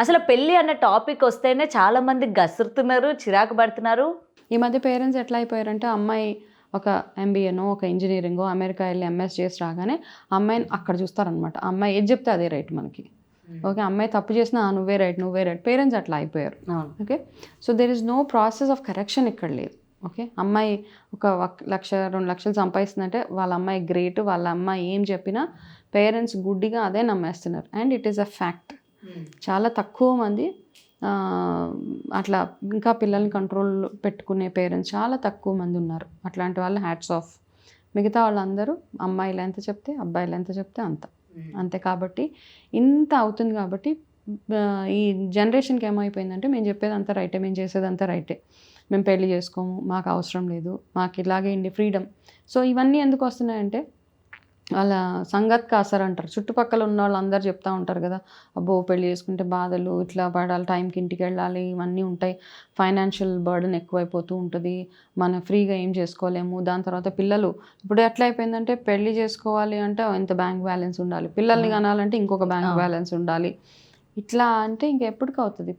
అసలు పెళ్లి అన్న టాపిక్ వస్తేనే చాలా మంది గసురుతున్నారు, చిరాకు పడుతున్నారు. ఈ మధ్య పేరెంట్స్ ఎట్లా అయిపోయారంటే అమ్మాయి ఒక ఎంబీఏనో ఒక ఇంజనీరింగో అమెరికా వెళ్ళి ఎంఎస్ చేసి రాగానే అమ్మాయిని అక్కడ చూస్తారనమాట. అమ్మాయి ఏది చెప్తే అదే రైట్ మనకి. ఓకే, అమ్మాయి తప్పు చేసినా నువ్వే రైట్ పేరెంట్స్ అట్లా అయిపోయారు. Okay, so there is no process of correction ఇక్కడ లేదు. ఓకే, అమ్మాయి ఒక 1,00,000-2,00,000 సంపాదిస్తుందంటే వాళ్ళ అమ్మాయి గ్రేట్, వాళ్ళ అమ్మాయి ఏం చెప్పినా పేరెంట్స్ గుడ్డిగా అదే నమ్మేస్తున్నారు. And it is a fact. చాలా తక్కువ మంది అట్లా ఇంకా పిల్లల్ని కంట్రోల్ పెట్టుకునే పేరెంట్స్ చాలా తక్కువ మంది ఉన్నారు. అట్లాంటి వాళ్ళు హ్యాట్స్ ఆఫ్. మిగతా వాళ్ళందరూ అమ్మాయిలు ఎంత చెప్తే అబ్బాయిలు ఎంత చెప్తే అంతే. కాబట్టి ఇంత అవుతుంది కాబట్టి ఈ జనరేషన్కి ఏమైపోయిందంటే మేము చెప్పేది అంతా రైటే, మేము చేసేది అంతా రైటే, మేము పెళ్లి చేసుకోము, మాకు అవసరం లేదు, మాకు ఇలాగే ఇండి ఫ్రీడమ్. సో ఇవన్నీ ఎందుకు వస్తున్నాయంటే వాళ్ళ సంగత్ కాసర్ అంటారు. చుట్టుపక్కల ఉన్న వాళ్ళు అందరు చెప్తూ ఉంటారు కదా, అబ్బో పెళ్లి చేసుకుంటే బాధలు, ఇట్లా పడాలి, టైంకి ఇంటికి వెళ్ళాలి, ఇవన్నీ ఉంటాయి, ఫైనాన్షియల్ బర్డెన్ ఎక్కువైపోతూ ఉంటుంది, మనం ఫ్రీగా ఏం చేసుకోలేము. దాని తర్వాత పిల్లలు ఇప్పుడు ఎట్లా అయిపోయిందంటే పెళ్లి చేసుకోవాలి అంటే ఇంత బ్యాంక్ బ్యాలెన్స్ ఉండాలి, పిల్లల్ని కనాలంటే ఇంకొక బ్యాంక్ బ్యాలెన్స్ ఉండాలి. ఇట్లా అంటే ఇంకెప్పటికి అవుతుంది.